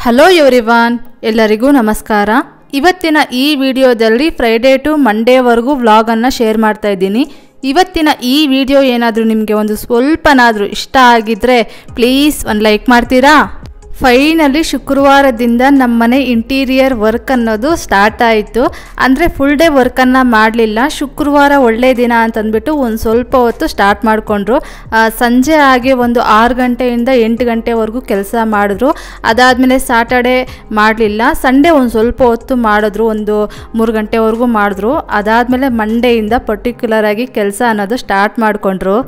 Hello everyone, ಎಲ್ಲರಿಗೂ ನಮಸ್ಕಾರ. ಇವತ್ತಿನ ಈ ವಿಡಿಯೋದಲ್ಲಿ ಫ್ರೈಡೇ ಟು ಮಂಡೇವರೆಗೂ ವ್ಲಾಗನ್ನು ಶೇರ್ ಮಾಡ್ತಾ ಇದ್ದೀನಿ. ಇವತ್ತಿನ ಈ ವಿಡಿಯೋ ಏನಾದರೂ ನಿಮಗೆ ಒಂದು ಸ್ವಲ್ಪನಾದರೂ ಇಷ್ಟ ಆಗಿದ್ದರೆ ಪ್ಲೀಸ್ ಒಂದು ಲೈಕ್ ಮಾಡ್ತೀರಾ? ಫೈನಲಿ ಶುಕ್ರವಾರದಿಂದ ನಮ್ಮನೆ ಇಂಟೀರಿಯರ್ ವರ್ಕ್ ಅನ್ನೋದು ಸ್ಟಾರ್ಟ್ ಆಯಿತು. ಅಂದರೆ ಫುಲ್ ಡೇ ವರ್ಕನ್ನು ಮಾಡಲಿಲ್ಲ. ಶುಕ್ರವಾರ ಒಳ್ಳೆ ದಿನ ಅಂತಂದ್ಬಿಟ್ಟು ಒಂದು ಸ್ವಲ್ಪ ಹೊತ್ತು ಸ್ಟಾರ್ಟ್ ಮಾಡಿಕೊಂಡ್ರು. ಸಂಜೆ ಹಾಗೆ ಒಂದು 6 ಗಂಟೆಯಿಂದ 8 ಗಂಟೆವರೆಗೂ ಕೆಲಸ ಮಾಡಿದ್ರು. ಅದಾದಮೇಲೆ ಸ್ಯಾಟರ್ಡೇ ಮಾಡಲಿಲ್ಲ. ಸಂಡೇ ಒಂದು ಸ್ವಲ್ಪ ಹೊತ್ತು ಮಾಡಿದ್ರು, ಒಂದು 3 ಗಂಟೆವರೆಗೂ ಮಾಡಿದ್ರು. ಅದಾದಮೇಲೆ ಮಂಡೆಯಿಂದ ಪರ್ಟಿಕ್ಯುಲರ್ ಆಗಿ ಕೆಲಸ ಅನ್ನೋದು ಸ್ಟಾರ್ಟ್ ಮಾಡಿಕೊಂಡ್ರು.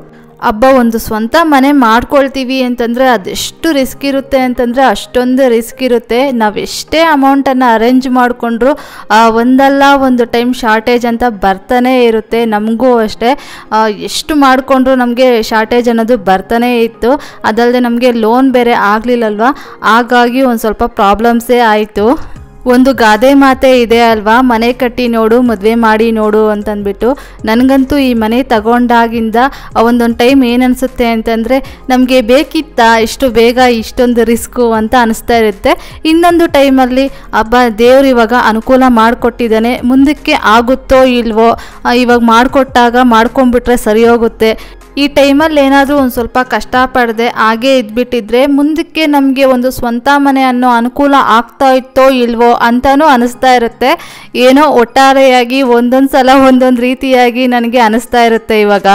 ಒಂದು ಸ್ವಂತ ಮನೆ ಮಾಡ್ಕೊಳ್ತೀವಿ ಅಂತಂದರೆ ಅದೆಷ್ಟು ರಿಸ್ಕ್ ಇರುತ್ತೆ ಅಂತಂದರೆ ಅಷ್ಟೊಂದು ರಿಸ್ಕ್ ಇರುತ್ತೆ. ನಾವು ಎಷ್ಟೇ ಅಮೌಂಟನ್ನು ಅರೇಂಜ್ ಮಾಡಿಕೊಂಡ್ರು ಒಂದಲ್ಲ ಒಂದು ಟೈಮ್ ಶಾರ್ಟೇಜ್ ಅಂತ ಬರ್ತಾನೇ ಇರುತ್ತೆ. ನಮಗೂ ಅಷ್ಟೇ ಎಷ್ಟು ಮಾಡಿಕೊಂಡ್ರು ನಮಗೆ ಶಾರ್ಟೇಜ್ ಅನ್ನೋದು ಬರ್ತಾನೇ ಇತ್ತು. ಅದಲ್ಲದೆ ನಮಗೆ ಲೋನ್ ಬೇರೆ ಆಗಲಿಲ್ಲಲ್ವ, ಹಾಗಾಗಿ ಒಂದು ಸ್ವಲ್ಪ ಪ್ರಾಬ್ಲಮ್ಸೇ ಆಯಿತು. ಒಂದು ಗಾದೆ ಮಾತೇ ಇದೆ ಅಲ್ವಾ, ಮನೆ ಕಟ್ಟಿ ನೋಡು ಮದುವೆ ಮಾಡಿ ನೋಡು ಅಂತಂದ್ಬಿಟ್ಟು. ನನಗಂತೂ ಈ ಮನೆ ತಗೊಂಡಾಗಿಂದ ಒಂದೊಂದು ಟೈಮ್ ಏನನ್ಸುತ್ತೆ ಅಂತಂದರೆ ನಮಗೆ ಬೇಕಿತ್ತಾ ಇಷ್ಟು ಬೇಗ ಇಷ್ಟೊಂದು ರಿಸ್ಕು ಅಂತ ಅನಿಸ್ತಾ ಇರುತ್ತೆ. ಇನ್ನೊಂದು ಟೈಮಲ್ಲಿ ದೇವ್ರು ಇವಾಗ ಅನುಕೂಲ ಮಾಡಿಕೊಟ್ಟಿದ್ದಾನೆ, ಮುಂದಕ್ಕೆ ಆಗುತ್ತೋ ಇಲ್ವೋ, ಇವಾಗ ಮಾಡಿಕೊಟ್ಟಾಗ ಮಾಡ್ಕೊಂಡ್ಬಿಟ್ರೆ ಸರಿ ಹೋಗುತ್ತೆ. ಈ ಟೈಮಲ್ಲಿ ಏನಾದರೂ ಒಂದು ಸ್ವಲ್ಪ ಕಷ್ಟಪಡದೆ ಹಾಗೇ ಇದ್ಬಿಟ್ಟಿದ್ರೆ ಮುಂದಕ್ಕೆ ನಮಗೆ ಒಂದು ಸ್ವಂತ ಮನೆ ಅನ್ನೋ ಅನುಕೂಲ ಆಗ್ತಾ ಇತ್ತೋ ಇಲ್ವೋ ಅಂತಲೂ ಅನಿಸ್ತಾ ಇರುತ್ತೆ. ಏನೋ ಒಟ್ಟಾರೆಯಾಗಿ ಒಂದೊಂದು ಸಲ ಒಂದೊಂದು ರೀತಿಯಾಗಿ ನನಗೆ ಅನಿಸ್ತಾ ಇರುತ್ತೆ. ಇವಾಗ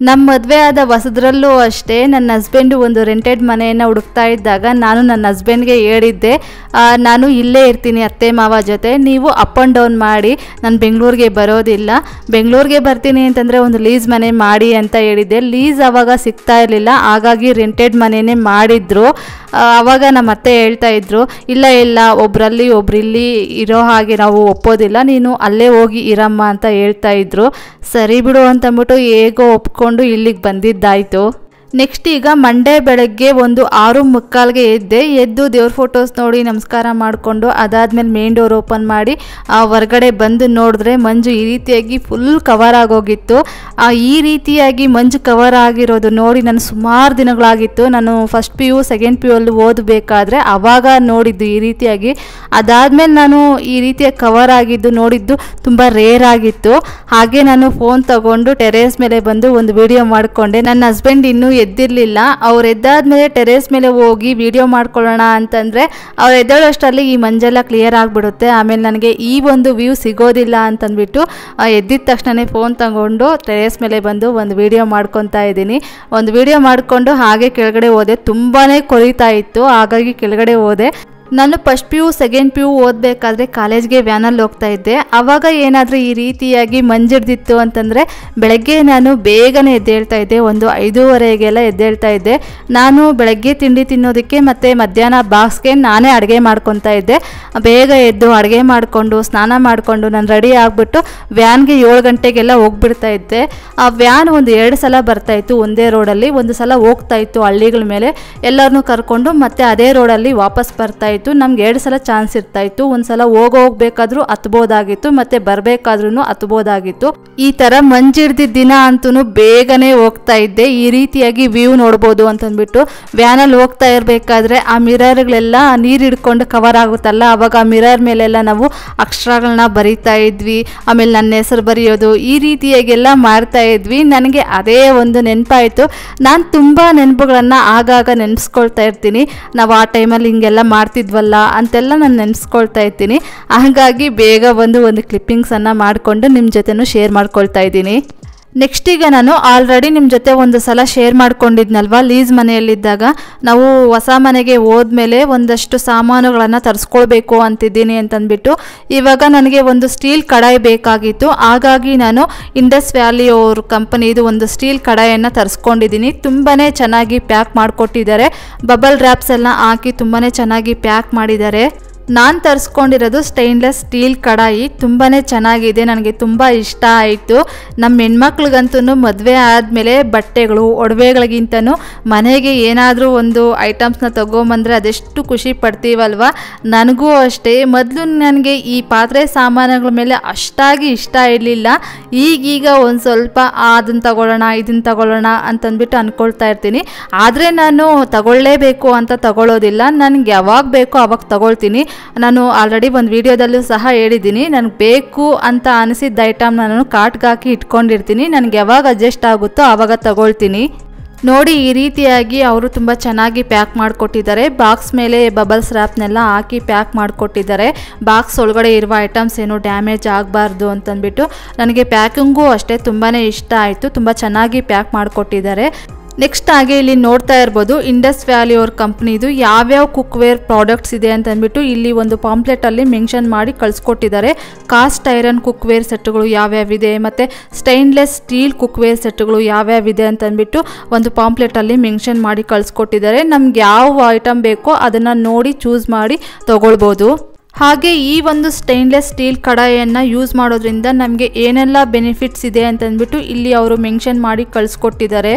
ನಮ್ಮ ಮದುವೆ ಆದ ಹೊಸದ್ರಲ್ಲೂ ಅಷ್ಟೇ ನನ್ನ ಹಸ್ಬೆಂಡು ಒಂದು ರೆಂಟೆಡ್ ಮನೆಯನ್ನು ಹುಡುಕ್ತಾ ಇದ್ದಾಗ ನಾನು ನನ್ನ ಹಸ್ಬೆಂಡ್ಗೆ ಹೇಳಿದ್ದೆ, ನಾನು ಇಲ್ಲೇ ಇರ್ತೀನಿ ಅತ್ತೆ ಮಾವ ಜೊತೆ, ನೀವು ಅಪ್ ಆ್ಯಂಡ್ ಡೌನ್ ಮಾಡಿ, ನಾನು ಬೆಂಗಳೂರಿಗೆ ಬರೋದಿಲ್ಲ, ಬೆಂಗಳೂರಿಗೆ ಬರ್ತೀನಿ ಅಂತಂದರೆ ಒಂದು ಲೀಸ್ ಮನೆ ಮಾಡಿ ಅಂತ ಹೇಳಿದ್ದೆ. ಲೀಸ್ ಆವಾಗ ಸಿಗ್ತಾ ಇರಲಿಲ್ಲ, ಹಾಗಾಗಿ ರೆಂಟೆಡ್ ಮನೆಯೇ ಮಾಡಿದ್ರು. ಆವಾಗ ನಮ್ಮ ಅತ್ತೆ ಹೇಳ್ತಾ ಇದ್ರು, ಇಲ್ಲ ಒಬ್ಬರಲ್ಲಿ ಒಬ್ರಿಲ್ಲಿ ಇರೋ ಹಾಗೆ ನಾವು ಒಪ್ಪೋದಿಲ್ಲ, ನೀನು ಅಲ್ಲೇ ಹೋಗಿ ಇರಮ್ಮ ಅಂತ ಹೇಳ್ತಾ ಇದ್ರು. ಸರಿ ಬಿಡು ಅಂತಂದ್ಬಿಟ್ಟು ಹೇಗೋ ಒಪ್ಕೊಂಡು ಇಲ್ಲಿಗೆ ಬಂದಿದ್ದಾಯಿತು. ನೆಕ್ಸ್ಟ್ ಈಗ ಮಂಡೇ ಬೆಳಗ್ಗೆ ಒಂದು 6:45ಗೆ ಎದ್ದು ದೇವ್ರ ಫೋಟೋಸ್ ನೋಡಿ ನಮಸ್ಕಾರ ಮಾಡಿಕೊಂಡು ಅದಾದಮೇಲೆ ಮೇನ್ ಡೋರ್ ಓಪನ್ ಮಾಡಿ ಹೊರಗಡೆ ಬಂದು ನೋಡಿದ್ರೆ ಮಂಜು ಈ ರೀತಿಯಾಗಿ ಫುಲ್ ಕವರ್ ಆಗೋಗಿತ್ತು. ಈ ರೀತಿಯಾಗಿ ಮಂಜು ಕವರ್ ಆಗಿರೋದು ನೋಡಿ ನಾನು ಸುಮಾರು ದಿನಗಳಾಗಿತ್ತು. ನಾನು ಫಸ್ಟ್ PU ಸೆಕೆಂಡ್ PU ಅಲ್ಲಿ ಓದಬೇಕಾದ್ರೆ ಆವಾಗ ನೋಡಿದ್ದು ಈ ರೀತಿಯಾಗಿ. ಅದಾದಮೇಲೆ ನಾನು ಈ ರೀತಿಯಾಗಿ ಕವರ್ ಆಗಿದ್ದು ನೋಡಿದ್ದು ತುಂಬ ರೇರ್ ಆಗಿತ್ತು. ಹಾಗೆ ನಾನು ಫೋನ್ ತಗೊಂಡು ಟೆರೇಸ್ ಮೇಲೆ ಬಂದು ಒಂದು ವಿಡಿಯೋ ಮಾಡಿಕೊಂಡೆ. ನನ್ನ ಹಸ್ಬೆಂಡ್ ಇನ್ನೂ ಎದ್ದಿರಲಿಲ್ಲ. ಅವ್ರು ಎದ್ದಾದ್ಮೇಲೆ ಟೆರೇಸ್ ಮೇಲೆ ಹೋಗಿ ವಿಡಿಯೋ ಮಾಡ್ಕೊಳ್ಳೋಣ ಅಂತಂದರೆ ಅವ್ರು ಎದ್ದೇಳೋಷ್ಟರಲ್ಲಿ ಈ ಮಂಜೆಲ್ಲ ಕ್ಲಿಯರ್ ಆಗಿಬಿಡುತ್ತೆ. ಆಮೇಲೆ ನನಗೆ ಈ ಒಂದು ವ್ಯೂ ಸಿಗೋದಿಲ್ಲ ಅಂತಂದ್ಬಿಟ್ಟು ಎದ್ದಿದ ತಕ್ಷಣವೇ ಫೋನ್ ತಗೊಂಡು ಟೆರೇಸ್ ಮೇಲೆ ಬಂದು ಒಂದು ವಿಡಿಯೋ ಮಾಡ್ಕೊತಾ ಇದ್ದೀನಿ. ಒಂದು ವಿಡಿಯೋ ಮಾಡಿಕೊಂಡು ಹಾಗೆ ಕೆಳಗಡೆ ಹೋದೆ. ತುಂಬಾ ಕೊರಿತಾ ಇತ್ತು, ಹಾಗಾಗಿ ಕೆಳಗಡೆ ಹೋದೆ. ನಾನು ಫಸ್ಟ್ PU ಸೆಕೆಂಡ್ PU ಓದಬೇಕಾದ್ರೆ ಕಾಲೇಜ್ಗೆ ವ್ಯಾನಲ್ಲಿ ಹೋಗ್ತಾ ಇದ್ದೆ. ಆವಾಗ ಏನಾದರೂ ಈ ರೀತಿಯಾಗಿ ಮಂಜಿಡ್ದಿತ್ತು ಅಂತಂದರೆ ಬೆಳಗ್ಗೆ ನಾನು ಬೇಗನೆ ಎದ್ದೇಳ್ತಾ ಇದ್ದೆ, ಒಂದು 5:30ಗೆಲ್ಲ ಎದ್ದೇಳ್ತಾ ಇದ್ದೆ. ನಾನು ಬೆಳಗ್ಗೆ ತಿಂಡಿ ತಿನ್ನೋದಕ್ಕೆ ಮತ್ತು ಮಧ್ಯಾಹ್ನ ಬಾಕ್ಸ್ಗೆ ನಾನೇ ಅಡುಗೆ ಮಾಡ್ಕೊತಾ ಇದ್ದೆ. ಬೇಗ ಎದ್ದು ಅಡುಗೆ ಮಾಡಿಕೊಂಡು ಸ್ನಾನ ಮಾಡಿಕೊಂಡು ನಾನು ರೆಡಿ ಆಗಿಬಿಟ್ಟು ವ್ಯಾನ್ಗೆ 7 ಗಂಟೆಗೆಲ್ಲ ಹೋಗ್ಬಿಡ್ತಾ ಇದ್ದೆ. ಆ ವ್ಯಾನ್ ಒಂದು 2 ಸಲ ಬರ್ತಾಯಿತ್ತು ಒಂದೇ ರೋಡಲ್ಲಿ, ಒಂದು ಸಲ ಹೋಗ್ತಾಯಿತ್ತು ಹಳ್ಳಿಗಳ ಮೇಲೆ, ಎಲ್ಲರನ್ನೂ ಕರ್ಕೊಂಡು ಮತ್ತೆ ಅದೇ ರೋಡಲ್ಲಿ ವಾಪಸ್ ಬರ್ತಾಯಿತ್ತು. ನಮ್ಗೆ 2 ಸಲ ಚಾನ್ಸ್ ಇರ್ತಾಯಿತ್ತು. ಒಂದು ಸಲ ಹೋಗ್ಬೇಕಾದ್ರೂ ಹತ್ಬೋದಾಗಿತ್ತು, ಮತ್ತೆ ಬರಬೇಕಾದ್ರೂ ಹತ್ಬೋದಾಗಿತ್ತು. ಈ ಥರ ಮಂಜಿಡ್ದಿದ್ದ ದಿನ ಅಂತೂ ಬೇಗನೆ ಹೋಗ್ತಾ ಇದ್ದೆ. ಈ ರೀತಿಯಾಗಿ ವ್ಯೂ ನೋಡ್ಬೋದು ಅಂತಂದ್ಬಿಟ್ಟು ವ್ಯಾನಲ್ಲಿ ಹೋಗ್ತಾ ಇರಬೇಕಾದ್ರೆ ಆ ಮಿರರ್ಗಳೆಲ್ಲ ನೀರು ಹಿಡ್ಕೊಂಡು ಕವರ್ ಆಗುತ್ತಲ್ಲ, ಆವಾಗ ಆ ಮಿರರ್ ಮೇಲೆಲ್ಲ ನಾವು ಅಕ್ಷರಗಳನ್ನ ಬರಿತಾ ಇದ್ವಿ. ಆಮೇಲೆ ನನ್ನ ಹೆಸರು ಬರೆಯೋದು ಈ ರೀತಿಯಾಗೆಲ್ಲ ಮಾಡ್ತಾ ಇದ್ವಿ. ನನಗೆ ಅದೇ ಒಂದು ನೆನಪಾಯಿತು. ನಾನು ತುಂಬ ನೆನಪುಗಳನ್ನು ಆಗಾಗ ನೆನೆಸ್ಕೊಳ್ತಾ ಇರ್ತೀನಿ. ನಾವು ಆ ಟೈಮಲ್ಲಿ ಹಿಂಗೆಲ್ಲ ಮಾಡ್ತಿದ್ವಲ್ಲ ಅಂತೆಲ್ಲ ನಾನು ನೆನೆಸ್ಕೊಳ್ತಾ ಇರ್ತೀನಿ. ಹಾಗಾಗಿ ಬೇಗ ಒಂದು ಕ್ಲಿಪ್ಪಿಂಗ್ಸನ್ನು ಮಾಡಿಕೊಂಡು ನಿಮ್ಮ ಜೊತೆನೂ ಶೇರ್ ಮಾಡ್ಕೊಳ್ತಾ ಇದ್ದೀನಿ. ನೆಕ್ಸ್ಟ್ ಈಗ ನಾನು ಆಲ್ರೆಡಿ ನಿಮ್ಮ ಜೊತೆ ಒಂದು ಸಲ ಶೇರ್ ಮಾಡ್ಕೊಂಡಿದ್ನಲ್ವ, ಲೀಸ್ ಮನೆಯಲ್ಲಿದ್ದಾಗ ನಾವು ಹೊಸ ಮನೆಗೆ ಹೋದ್ಮೇಲೆ ಒಂದಷ್ಟು ಸಾಮಾನುಗಳನ್ನು ತರಿಸ್ಕೊಳ್ಬೇಕು ಅಂತಿದ್ದೀನಿ ಅಂತಂದ್ಬಿಟ್ಟು ಇವಾಗ ನನಗೆ ಒಂದು ಸ್ಟೀಲ್ ಕಡಾಯಿ ಬೇಕಾಗಿತ್ತು. ಹಾಗಾಗಿ ನಾನು ಇಂಡಸ್ ವ್ಯಾಲಿ ಅವ್ರ ಕಂಪನಿದು ಒಂದು ಸ್ಟೀಲ್ ಕಡಾಯಿಯನ್ನು ತರಿಸ್ಕೊಂಡಿದ್ದೀನಿ. ತುಂಬಾ ಚೆನ್ನಾಗಿ ಪ್ಯಾಕ್ ಮಾಡಿಕೊಟ್ಟಿದ್ದಾರೆ. ಬಬಲ್ ರ್ಯಾಪ್ಸ್ ಎಲ್ಲ ಹಾಕಿ ತುಂಬಾ ಚೆನ್ನಾಗಿ ಪ್ಯಾಕ್ ಮಾಡಿದ್ದಾರೆ. ನಾನು ತರಿಸ್ಕೊಂಡಿರೋದು ಸ್ಟೈನ್ಲೆಸ್ ಸ್ಟೀಲ್ ಕಡಾಯಿ ತುಂಬಾ ಚೆನ್ನಾಗಿದೆ, ನನಗೆ ತುಂಬ ಇಷ್ಟ ಆಯಿತು. ನಮ್ಮ ಹೆಣ್ಮಕ್ಳಿಗಂತೂ ಮದುವೆ ಆದಮೇಲೆ ಬಟ್ಟೆಗಳು ಒಡವೆಗಳಿಗಿಂತನೂ ಮನೆಗೆ ಏನಾದರೂ ಒಂದು ಐಟಮ್ಸ್ನ ತೊಗೊಂಬಂದರೆ ಅದೆಷ್ಟು ಖುಷಿ ಪಡ್ತೀವಲ್ವ. ನನಗೂ ಅಷ್ಟೇ, ಮೊದಲು ನನಗೆ ಈ ಪಾತ್ರೆ ಸಾಮಾನುಗಳ ಮೇಲೆ ಅಷ್ಟಾಗಿ ಇಷ್ಟ ಇರಲಿಲ್ಲ. ಈಗೀಗ ಒಂದು ಸ್ವಲ್ಪ ಅದನ್ನು ತಗೊಳ್ಳೋಣ ಇದನ್ನು ತಗೊಳ್ಳೋಣ ಅಂತಂದ್ಬಿಟ್ಟು ಅಂದ್ಕೊಳ್ತಾ ಇರ್ತೀನಿ. ಆದರೆ ನಾನು ತಗೊಳ್ಳೇಬೇಕು ಅಂತ ತಗೊಳ್ಳೋದಿಲ್ಲ, ನನಗೆ ಯಾವಾಗ ಬೇಕೋ ಆವಾಗ ತಗೊಳ್ತೀನಿ. ನಾನು ಆಲ್ರೆಡಿ ಒಂದು ವಿಡಿಯೋದಲ್ಲೂ ಸಹ ಹೇಳಿದ್ದೀನಿ, ನನಗೆ ಬೇಕು ಅಂತ ಅನಿಸಿದ್ದ ಐಟಮ್ ನಾನು ಕಾರ್ಟ್ಗೆ ಹಾಕಿ ಇಟ್ಕೊಂಡಿರ್ತೀನಿ. ನನಗೆ ಯಾವಾಗ ಅಡ್ಜಸ್ಟ್ ಆಗುತ್ತೋ ಆವಾಗ ತಗೊಳ್ತೀನಿ. ನೋಡಿ, ಈ ರೀತಿಯಾಗಿ ಅವರು ತುಂಬ ಚೆನ್ನಾಗಿ ಪ್ಯಾಕ್ ಮಾಡಿಕೊಟ್ಟಿದ್ದಾರೆ. ಬಾಕ್ಸ್ ಮೇಲೆ ಬಬಲ್ಸ್ ರ್ಯಾಪ್ನೆಲ್ಲ ಹಾಕಿ ಪ್ಯಾಕ್ ಮಾಡಿಕೊಟ್ಟಿದ್ದಾರೆ. ಬಾಕ್ಸ್ ಒಳಗಡೆ ಇರುವ ಐಟಮ್ಸ್ ಏನು ಡ್ಯಾಮೇಜ್ ಆಗಬಾರ್ದು ಅಂತಂದ್ಬಿಟ್ಟು. ನನಗೆ ಪ್ಯಾಕಿಂಗು ಅಷ್ಟೇ ತುಂಬಾ ಇಷ್ಟ ಆಯಿತು, ತುಂಬ ಚೆನ್ನಾಗಿ ಪ್ಯಾಕ್ ಮಾಡಿಕೊಟ್ಟಿದ್ದಾರೆ. ನೆಕ್ಸ್ಟ್ ಹಾಗೆ ಇಲ್ಲಿ ನೋಡ್ತಾ ಇರ್ಬೋದು, ಇಂಡಸ್ ವ್ಯಾಲಿ ಅವ್ರ ಕಂಪ್ನಿದು ಯಾವ್ಯಾವ ಕುಕ್ವೇರ್ ಪ್ರಾಡಕ್ಟ್ಸ್ ಇದೆ ಅಂತಂದ್ಬಿಟ್ಟು ಇಲ್ಲಿ ಒಂದು ಪಾಂಪ್ಲೆಟಲ್ಲಿ ಮೆನ್ಷನ್ ಮಾಡಿ ಕಳಿಸ್ಕೊಟ್ಟಿದ್ದಾರೆ. ಕಾಸ್ಟ್ ಐರನ್ ಕುಕ್ವೇರ್ ಸೆಟ್ಗಳು ಯಾವ್ಯಾವಿದೆ ಮತ್ತು ಸ್ಟೈನ್ಲೆಸ್ ಸ್ಟೀಲ್ ಕುಕ್ವೇರ್ ಸೆಟ್ಗಳು ಯಾವ್ಯಾವಿದೆ ಅಂತಂದ್ಬಿಟ್ಟು ಒಂದು ಪಾಂಪ್ಲೆಟಲ್ಲಿ ಮೆನ್ಷನ್ ಮಾಡಿ ಕಳಿಸ್ಕೊಟ್ಟಿದ್ದಾರೆ. ನಮ್ಗೆ ಯಾವ ಐಟಮ್ ಬೇಕೋ ಅದನ್ನು ನೋಡಿ ಚೂಸ್ ಮಾಡಿ ತೊಗೊಳ್ಬೋದು. ಹಾಗೆ ಈ ಒಂದು ಸ್ಟೈನ್ಲೆಸ್ ಸ್ಟೀಲ್ ಕಡಾಯಿಯನ್ನು ಯೂಸ್ ಮಾಡೋದ್ರಿಂದ ನಮಗೆ ಏನೆಲ್ಲ ಬೆನಿಫಿಟ್ಸ್ ಇದೆ ಅಂತಂದ್ಬಿಟ್ಟು ಇಲ್ಲಿ ಅವರು ಮೆನ್ಷನ್ ಮಾಡಿ ಕಳಿಸ್ಕೊಟ್ಟಿದ್ದಾರೆ.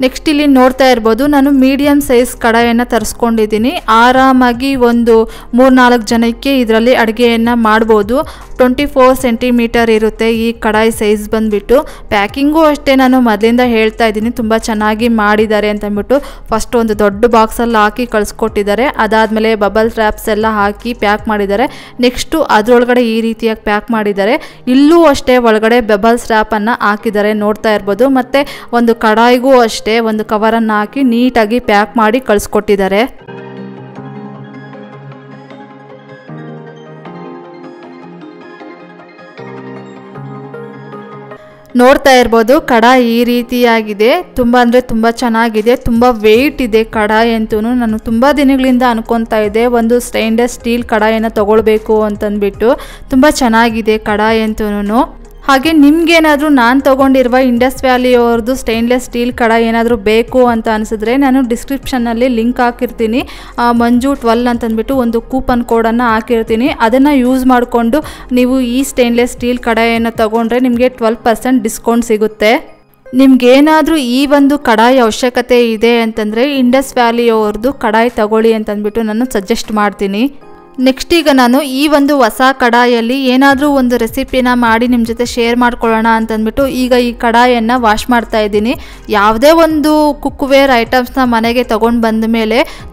ನೆಕ್ಸ್ಟ್ ಇಲ್ಲಿ ನೋಡ್ತಾ ಇರ್ಬೋದು, ನಾನು ಮೀಡಿಯಮ್ ಸೈಜ್ ಕಡಾಯಿಯನ್ನು ತರಿಸ್ಕೊಂಡಿದ್ದೀನಿ. ಆರಾಮಾಗಿ ಒಂದು 3-4 ಜನಕ್ಕೆ ಇದರಲ್ಲಿ ಅಡುಗೆಯನ್ನು ಮಾಡ್ಬೋದು. 24 ಸೆಂಟಿಮೀಟರ್ ಇರುತ್ತೆ ಈ ಕಡಾಯಿ ಸೈಜ್ ಬಂದುಬಿಟ್ಟು. ಪ್ಯಾಕಿಂಗು ಅಷ್ಟೇ, ನಾನು ಮೊದಲಿಂದ ಹೇಳ್ತಾ ಇದ್ದೀನಿ ತುಂಬ ಚೆನ್ನಾಗಿ ಮಾಡಿದ್ದಾರೆ ಅಂತಂದ್ಬಿಟ್ಟು. ಫಸ್ಟ್ ಒಂದು ದೊಡ್ಡ ಬಾಕ್ಸಲ್ಲಿ ಹಾಕಿ ಕಳಿಸ್ಕೊಟ್ಟಿದ್ದಾರೆ, ಅದಾದಮೇಲೆ ಬಬಲ್ ರ್ಯಾಪ್ಸ್ ಎಲ್ಲ ಹಾಕಿ ಪ್ಯಾಕ್ ಮಾಡಿದ್ದಾರೆ. ನೆಕ್ಸ್ಟು ಅದರೊಳಗಡೆ ಈ ರೀತಿಯಾಗಿ ಪ್ಯಾಕ್ ಮಾಡಿದ್ದಾರೆ. ಇಲ್ಲೂ ಅಷ್ಟೇ ಒಳಗಡೆ ಬಬಲ್ಸ್ ರ್ಯಾಪನ್ನು ಹಾಕಿದ್ದಾರೆ, ನೋಡ್ತಾ ಇರ್ಬೋದು. ಮತ್ತು ಒಂದು ಕಡಾಯಿಗೂ ಅಷ್ಟೇ ಒಂದು ಕವರನ್ನು ಹಾಕಿ ನೀಟಾಗಿ ಪ್ಯಾಕ್ ಮಾಡಿ ಕಳಿಸ್ಕೊಟ್ಟಿದ್ದಾರೆ. ನೋಡ್ತಾ ಇರ್ಬೋದು, ಕಡಾಯಿ ಈ ರೀತಿಯಾಗಿದೆ. ತುಂಬ ಅಂದರೆ ತುಂಬ ಚೆನ್ನಾಗಿದೆ, ತುಂಬ ವೆಯ್ಟ್ ಇದೆ ಕಡಾಯಿ ಅಂತೂ. ನಾನು ತುಂಬ ದಿನಗಳಿಂದ ಅನ್ಕೊತಾ ಇದ್ದೆ ಒಂದು ಸ್ಟೈನ್ಲೆಸ್ ಸ್ಟೀಲ್ ಕಡಾಯಿಯನ್ನು ತೊಗೊಳ್ಬೇಕು ಅಂತಂದ್ಬಿಟ್ಟು. ತುಂಬ ಚೆನ್ನಾಗಿದೆ ಕಡಾಯಿ ಅಂತೂ. ಹಾಗೆ ನಿಮ್ಗೇನಾದರೂ ನಾನು ತೊಗೊಂಡಿರುವ ಇಂಡಸ್ ವ್ಯಾಲಿ ಅವ್ರದ್ದು ಸ್ಟೈನ್ಲೆಸ್ ಸ್ಟೀಲ್ ಕಡಾಯಿ ಏನಾದರೂ ಬೇಕು ಅಂತ ಅನಿಸಿದ್ರೆ ನಾನು ಡಿಸ್ಕ್ರಿಪ್ಷನ್ನಲ್ಲಿ ಲಿಂಕ್ ಹಾಕಿರ್ತೀನಿ. ಮಂಜು 12 ಅಂತಂದ್ಬಿಟ್ಟು ಒಂದು ಕೂಪನ್ ಕೋಡನ್ನು ಹಾಕಿರ್ತೀನಿ. ಅದನ್ನು ಯೂಸ್ ಮಾಡಿಕೊಂಡು ನೀವು ಈ ಸ್ಟೈನ್ಲೆಸ್ ಸ್ಟೀಲ್ ಕಡಾಯಿಯನ್ನು ತೊಗೊಂಡ್ರೆ ನಿಮಗೆ 12% ಡಿಸ್ಕೌಂಟ್ ಸಿಗುತ್ತೆ. ನಿಮ್ಗೇನಾದರೂ ಈ ಒಂದು ಕಡಾಯಿ ಅವಶ್ಯಕತೆ ಇದೆ ಅಂತಂದರೆ ಇಂಡಸ್ ವ್ಯಾಲಿ ಅವ್ರದ್ದು ಕಡಾಯಿ ತಗೊಳ್ಳಿ ಅಂತಂದ್ಬಿಟ್ಟು ನಾನು ಸಜೆಸ್ಟ್ ಮಾಡ್ತೀನಿ. ನೆಕ್ಸ್ಟ್ ಈಗ ನಾನು ಈ ಒಂದು ಹೊಸ ಕಡಾಯಲ್ಲಿ ಏನಾದರೂ ಒಂದು ರೆಸಿಪಿನ ಮಾಡಿ ನಿಮ್ಮ ಜೊತೆ ಶೇರ್ ಮಾಡ್ಕೊಳ್ಳೋಣ ಅಂತಂದ್ಬಿಟ್ಟು ಈಗ ಈ ಕಡಾಯಿಯನ್ನು ವಾಶ್ ಮಾಡ್ತಾ ಇದ್ದೀನಿ. ಯಾವುದೇ ಒಂದು ಕುಕ್ವೇರ್ ಐಟಮ್ಸ್ನ ಮನೆಗೆ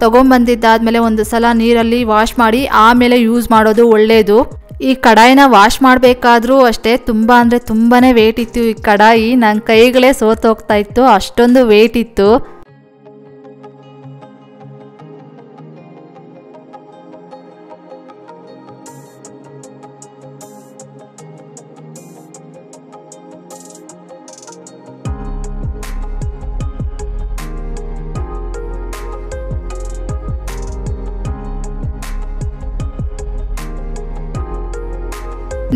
ತೊಗೊಂಬಂದಿದ್ದಾದಮೇಲೆ ಒಂದು ಸಲ ನೀರಲ್ಲಿ ವಾಶ್ ಮಾಡಿ ಆಮೇಲೆ ಯೂಸ್ ಮಾಡೋದು ಒಳ್ಳೆಯದು. ಈ ಕಡಾಯಿನ ವಾಶ್ ಮಾಡಬೇಕಾದ್ರೂ ಅಷ್ಟೇ ತುಂಬ ಅಂದರೆ ತುಂಬಾ ವೇಟ್ ಇತ್ತು ಈ ಕಡಾಯಿ. ನನ್ನ ಕೈಗಳೇ ಸೋತೋಗ್ತಾ ಇತ್ತು, ಅಷ್ಟೊಂದು ವೇಟ್ ಇತ್ತು.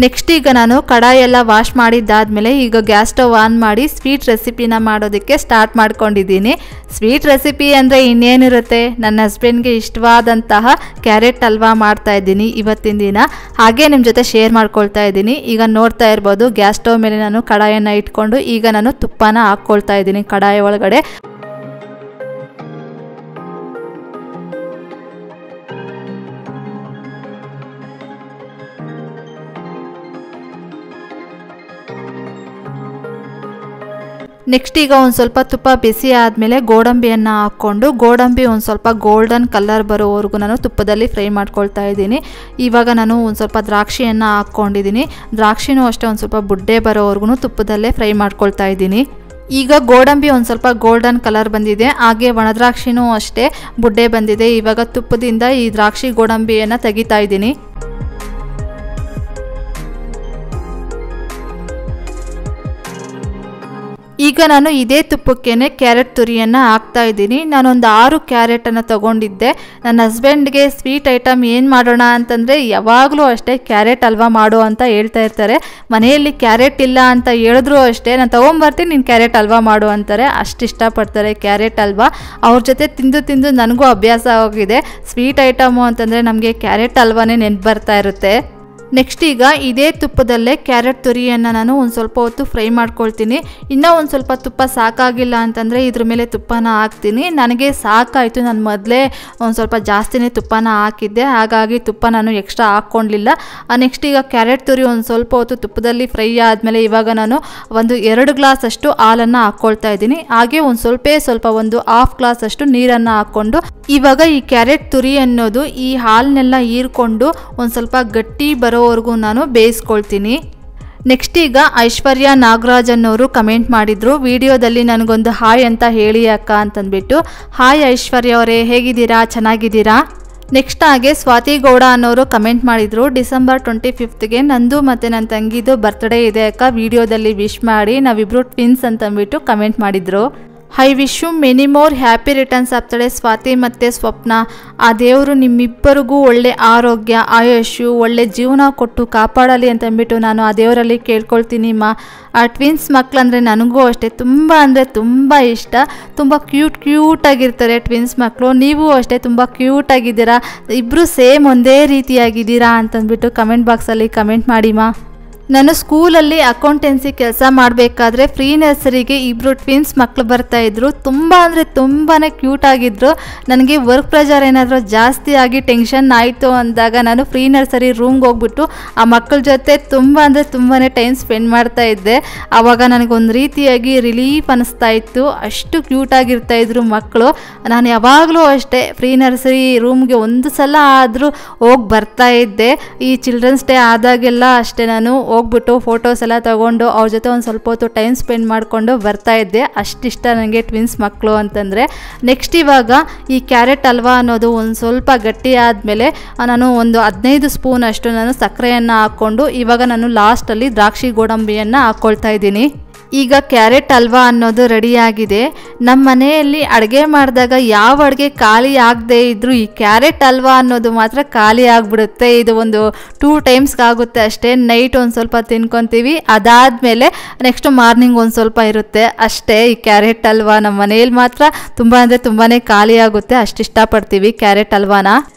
ನೆಕ್ಸ್ಟ್ ಈಗ ನಾನು ಕಡಾಯೆಲ್ಲ ವಾಶ್ ಮಾಡಿದ್ದಾದಮೇಲೆ ಈಗ ಗ್ಯಾಸ್ ಸ್ಟವ್ ಆನ್ ಮಾಡಿ ಸ್ವೀಟ್ ರೆಸಿಪಿನ ಮಾಡೋದಕ್ಕೆ ಸ್ಟಾರ್ಟ್ ಮಾಡ್ಕೊಂಡಿದ್ದೀನಿ. ಸ್ವೀಟ್ ರೆಸಿಪಿ ಅಂದರೆ ಇನ್ನೇನಿರುತ್ತೆ, ನನ್ನ ಹಸ್ಬೆಂಡ್ಗೆ ಇಷ್ಟವಾದಂತಹ ಕ್ಯಾರೆಟ್ ಹಲ್ವಾ ಮಾಡ್ತಾ ಇದ್ದೀನಿ ಇವತ್ತಿನ ದಿನ. ಹಾಗೆ ನಿಮ್ಮ ಜೊತೆ ಶೇರ್ ಮಾಡ್ಕೊಳ್ತಾ ಇದ್ದೀನಿ. ಈಗ ನೋಡ್ತಾ ಇರ್ಬೋದು, ಗ್ಯಾಸ್ ಸ್ಟವ್ ಮೇಲೆ ನಾನು ಕಡಾಯನ್ನು ಇಟ್ಕೊಂಡು ಈಗ ನಾನು ತುಪ್ಪನ ಹಾಕ್ಕೊಳ್ತಾ ಇದ್ದೀನಿ ಕಡಾಯಿ ಒಳಗಡೆ. ನೆಕ್ಸ್ಟ್ ಈಗ ಒಂದು ಸ್ವಲ್ಪ ತುಪ್ಪ ಬಿಸಿ ಆದಮೇಲೆ ಗೋಡಂಬಿಯನ್ನು ಹಾಕ್ಕೊಂಡು ಗೋಡಂಬಿ ಒಂದು ಸ್ವಲ್ಪ ಗೋಲ್ಡನ್ ಕಲರ್ ಬರೋವರೆಗೂ ನಾನು ತುಪ್ಪದಲ್ಲಿ ಫ್ರೈ ಮಾಡ್ಕೊಳ್ತಾ ಇದ್ದೀನಿ. ಇವಾಗ ನಾನು ಒಂದು ಸ್ವಲ್ಪ ದ್ರಾಕ್ಷಿಯನ್ನು ಹಾಕ್ಕೊಂಡಿದ್ದೀನಿ. ದ್ರಾಕ್ಷಿನೂ ಅಷ್ಟೇ ಒಂದು ಸ್ವಲ್ಪ ಬುಡ್ಡೆ ಬರೋವರೆಗೂ ತುಪ್ಪದಲ್ಲೇ ಫ್ರೈ ಮಾಡ್ಕೊಳ್ತಾ ಇದ್ದೀನಿ. ಈಗ ಗೋಡಂಬಿ ಒಂದು ಸ್ವಲ್ಪ ಗೋಲ್ಡನ್ ಕಲರ್ ಬಂದಿದೆ, ಹಾಗೆ ಒಣದ್ರಾಕ್ಷಿನೂ ಅಷ್ಟೇ ಬುಡ್ಡೆ ಬಂದಿದೆ. ಇವಾಗ ತುಪ್ಪದಿಂದ ಈ ದ್ರಾಕ್ಷಿ ಗೋಡಂಬಿಯನ್ನು ತೆಗಿತಾ ಇದ್ದೀನಿ. ಈಗ ನಾನು ಇದೇ ತುಪ್ಪಕ್ಕೇನೆ ಕ್ಯಾರೆಟ್ ತುರಿಯನ್ನು ಹಾಕ್ತಾ ಇದ್ದೀನಿ. ನಾನೊಂದು 6 ಕ್ಯಾರೆಟನ್ನು ತೊಗೊಂಡಿದ್ದೆ. ನನ್ನ ಹಸ್ಬೆಂಡ್ಗೆ ಸ್ವೀಟ್ ಐಟಮ್ ಏನು ಮಾಡೋಣ ಅಂತಂದರೆ ಯಾವಾಗಲೂ ಅಷ್ಟೇ ಕ್ಯಾರೆಟ್ ಹಲ್ವಾ ಮಾಡು ಅಂತ ಹೇಳ್ತಾ ಇರ್ತಾರೆ. ಮನೆಯಲ್ಲಿ ಕ್ಯಾರೆಟ್ ಇಲ್ಲ ಅಂತ ಹೇಳಿದ್ರು ಅಷ್ಟೇ, ನಾನು ತೊಗೊಂಬರ್ತೀನಿ ನೀನು ಕ್ಯಾರೆಟ್ ಹಲ್ವಾ ಮಾಡು ಅಂತಾರೆ. ಅಷ್ಟು ಇಷ್ಟಪಡ್ತಾರೆ ಕ್ಯಾರೆಟ್ ಹಲ್ವಾ. ಅವ್ರ ಜೊತೆ ತಿಂದು ತಿಂದು ನನಗೂ ಅಭ್ಯಾಸ ಆಗಿದೆ. ಸ್ವೀಟ್ ಐಟಮು ಅಂತಂದರೆ ನಮಗೆ ಕ್ಯಾರೆಟ್ ಹಲ್ವಾನೇ ನೆನಪು ಬರ್ತಾ ಇರುತ್ತೆ. ನೆಕ್ಸ್ಟ್ ಈಗ ಇದೇ ತುಪ್ಪದಲ್ಲೇ ಕ್ಯಾರೆಟ್ ತುರಿಯನ್ನು ನಾನು ಒಂದು ಸ್ವಲ್ಪ ಹೊತ್ತು ಫ್ರೈ ಮಾಡ್ಕೊಳ್ತೀನಿ. ಇನ್ನೂ ಒಂದು ಸ್ವಲ್ಪ ತುಪ್ಪ ಸಾಕಾಗಿಲ್ಲ ಅಂತಂದರೆ ಇದ್ರ ಮೇಲೆ ತುಪ್ಪನ ಹಾಕ್ತೀನಿ. ನನಗೆ ಸಾಕಾಯಿತು, ನಾನು ಮೊದಲೇ ಒಂದು ಸ್ವಲ್ಪ ಜಾಸ್ತಿನೇ ತುಪ್ಪನ ಹಾಕಿದ್ದೆ, ಹಾಗಾಗಿ ತುಪ್ಪ ನಾನು ಎಕ್ಸ್ಟ್ರಾ ಹಾಕ್ಕೊಂಡಿಲ್ಲ. ನೆಕ್ಸ್ಟ್ ಈಗ ಕ್ಯಾರೆಟ್ ತುರಿ ಒಂದು ಸ್ವಲ್ಪ ಹೊತ್ತು ತುಪ್ಪದಲ್ಲಿ ಫ್ರೈ ಆದಮೇಲೆ ಇವಾಗ ನಾನು ಒಂದು 2 ಗ್ಲಾಸ್ ಅಷ್ಟು ಹಾಲನ್ನು ಹಾಕ್ಕೊಳ್ತಾ ಇದ್ದೀನಿ. ಹಾಗೆ ಒಂದು ಸ್ವಲ್ಪ ಒಂದು 1/2 ಗ್ಲಾಸ್ ಅಷ್ಟು ನೀರನ್ನು ಹಾಕ್ಕೊಂಡು ಇವಾಗ ಈ ಕ್ಯಾರೆಟ್ ತುರಿ ಅನ್ನೋದು ಈ ಹಾಲನ್ನೆಲ್ಲ ಹೀರ್ಕೊಂಡು ಒಂದು ಸ್ವಲ್ಪ ಗಟ್ಟಿ ಬರೋವರೆಗೂ ನಾನು ಬೇಯಿಸ್ಕೊಳ್ತೀನಿ. ನೆಕ್ಸ್ಟ್ ಈಗ ಐಶ್ವರ್ಯ ನಾಗರಾಜ್ ಅನ್ನೋರು ಕಮೆಂಟ್ ಮಾಡಿದ್ರು ವಿಡಿಯೋದಲ್ಲಿ ನನಗೊಂದು ಹಾಯ್ ಅಂತ ಹೇಳಿ ಅಕ್ಕ ಅಂತಂದ್ಬಿಟ್ಟು. ಹಾಯ್ ಐಶ್ವರ್ಯ ಅವರೇ, ಹೇಗಿದ್ದೀರಾ? ಚೆನ್ನಾಗಿದ್ದೀರಾ? ನೆಕ್ಸ್ಟ್ ಹಾಗೆ ಸ್ವಾತಿ ಗೌಡ ಅನ್ನೋರು ಕಮೆಂಟ್ ಮಾಡಿದರು, ಡಿಸೆಂಬರ್ 25ಗೆ ನಂದು ಮತ್ತು ನನ್ನ ತಂಗಿದು ಬರ್ತ್ಡೇ ಇದೆ ಅಕ್ಕ, ವಿಡಿಯೋದಲ್ಲಿ ವಿಶ್ ಮಾಡಿ, ನಾವಿಬ್ಬರು ಟ್ವಿನ್ಸ್ ಅಂತಂದ್ಬಿಟ್ಟು ಕಮೆಂಟ್ ಮಾಡಿದರು. I wish you many more happy returns of the day Swati ಮತ್ತು ಸ್ವಪ್ನ. ಆ ದೇವರು ನಿಮ್ಮಿಬ್ಬರಿಗೂ ಒಳ್ಳೆ ಆರೋಗ್ಯ, ಆಯುಷ್ಯು, ಒಳ್ಳೆ ಜೀವನ ಕೊಟ್ಟು ಕಾಪಾಡಲಿ ಅಂತಂದ್ಬಿಟ್ಟು ನಾನು ಆ ದೇವರಲ್ಲಿ ಕೇಳ್ಕೊಳ್ತೀನಿ. ಆ ಟ್ವಿನ್ಸ್ ಮಕ್ಕಳಂದರೆ ನನಗೂ ಅಷ್ಟೇ ತುಂಬ ಇಷ್ಟ. ತುಂಬ ಕ್ಯೂಟಾಗಿರ್ತಾರೆ ಟ್ವಿನ್ಸ್ ಮಕ್ಕಳು. ನೀವು ಅಷ್ಟೇ ತುಂಬ ಕ್ಯೂಟಾಗಿದ್ದೀರಾ, ಇಬ್ಬರು ಸೇಮ್ ಒಂದೇ ರೀತಿಯಾಗಿದ್ದೀರಾ ಅಂತಂದ್ಬಿಟ್ಟು ಕಮೆಂಟ್ ಬಾಕ್ಸಲ್ಲಿ ಕಮೆಂಟ್ ಮಾಡಿಮಾ. ನಾನು ಸ್ಕೂಲಲ್ಲಿ ಅಕೌಂಟೆನ್ಸಿ ಕೆಲಸ ಮಾಡಬೇಕಾದ್ರೆ ಫ್ರೀ ನರ್ಸರಿಗೆ ಇಬ್ಬರು ಟ್ವಿನ್ಸ್ ಮಕ್ಕಳು ಬರ್ತಾಯಿದ್ರು. ತುಂಬಾ ಕ್ಯೂಟಾಗಿದ್ದರು. ನನಗೆ ವರ್ಕ್ ಪ್ರೆಷರ್ ಏನಾದರೂ ಜಾಸ್ತಿ ಆಗಿ ಟೆನ್ಷನ್ ಆಯಿತು ಅಂದಾಗ ನಾನು ಫ್ರೀ ನರ್ಸರಿ ರೂಮ್ಗೆ ಹೋಗ್ಬಿಟ್ಟು ಆ ಮಕ್ಕಳ ಜೊತೆ ತುಂಬಾ ಟೈಮ್ ಸ್ಪೆಂಡ್ ಮಾಡ್ತಾ ಇದ್ದೆ. ಆವಾಗ ನನಗೊಂದು ರೀತಿಯಾಗಿ ರಿಲೀಫ್ ಅನ್ನಿಸ್ತಾ ಇತ್ತು. ಅಷ್ಟು ಕ್ಯೂಟಾಗಿರ್ತಾಯಿದ್ರು ಮಕ್ಕಳು. ನಾನು ಯಾವಾಗಲೂ ಅಷ್ಟೇ ಫ್ರೀ ನರ್ಸರಿ ರೂಮ್ಗೆ ಒಂದು ಸಲ ಆದರೂ ಹೋಗಿ ಬರ್ತಾ ಇದ್ದೆ. ಈ ಚಿಲ್ಡ್ರನ್ಸ್ ಡೇ ಆದಾಗೆಲ್ಲ ಅಷ್ಟೇ ನಾನು ಹೋಗ್ಬಿಟ್ಟು ಫೋಟೋಸ್ ಎಲ್ಲ ತಗೊಂಡು ಅವ್ರ ಜೊತೆ ಒಂದು ಸ್ವಲ್ಪ ಹೊತ್ತು ಟೈಮ್ ಸ್ಪೆಂಡ್ ಮಾಡಿಕೊಂಡು ಬರ್ತಾ ಇದ್ದೆ. ಅಷ್ಟಿಷ್ಟ ನನಗೆ ಟ್ವಿನ್ಸ್ ಮಕ್ಕಳು ಅಂತಂದರೆ. ನೆಕ್ಸ್ಟ್ ಇವಾಗ ಈ ಕ್ಯಾರೆಟ್ ಹಲ್ವಾ ಅನ್ನೋದು ಒಂದು ಸ್ವಲ್ಪ ಗಟ್ಟಿ ಆದಮೇಲೆ ನಾನು ಒಂದು 15 ಸ್ಪೂನ್ ಅಷ್ಟು ನಾನು ಸಕ್ಕರೆಯನ್ನು ಹಾಕ್ಕೊಂಡು ಇವಾಗ ನಾನು ಲಾಸ್ಟಲ್ಲಿ ದ್ರಾಕ್ಷಿ ಗೋಡಂಬಿಯನ್ನು ಹಾಕ್ಕೊಳ್ತಾ ಇದ್ದೀನಿ. ಈಗ ಕ್ಯಾರೆಟ್ ಹಲ್ವಾ ಅನ್ನೋದು ರೆಡಿಯಾಗಿದೆ. ನಮ್ಮ ಮನೆಯಲ್ಲಿ ಅಡುಗೆ ಮಾಡಿದಾಗ ಯಾವ ಅಡುಗೆ ಖಾಲಿ ಆಗದೆ ಇದ್ದರೂ ಈ ಕ್ಯಾರೆಟ್ ಹಲ್ವಾ ಅನ್ನೋದು ಮಾತ್ರ ಖಾಲಿ ಆಗಿಬಿಡುತ್ತೆ. ಇದು ಒಂದು 2 ಟೈಮ್ಸ್ಗೆ ಆಗುತ್ತೆ ಅಷ್ಟೇ. ನೈಟ್ ಒಂದು ಸ್ವಲ್ಪ ತಿನ್ಕೊತೀವಿ, ಅದಾದಮೇಲೆ ನೆಕ್ಸ್ಟ್ ಮಾರ್ನಿಂಗ್ ಒಂದು ಸ್ವಲ್ಪ ಇರುತ್ತೆ ಅಷ್ಟೇ. ಈ ಕ್ಯಾರೆಟ್ ಹಲ್ವಾ ನಮ್ಮ ಮನೆಯಲ್ಲಿ ಮಾತ್ರ ತುಂಬಾ ಖಾಲಿ ಆಗುತ್ತೆ. ಅಷ್ಟು ಇಷ್ಟಪಡ್ತೀವಿ ಕ್ಯಾರೆಟ್ ಹಲ್ವಾನ.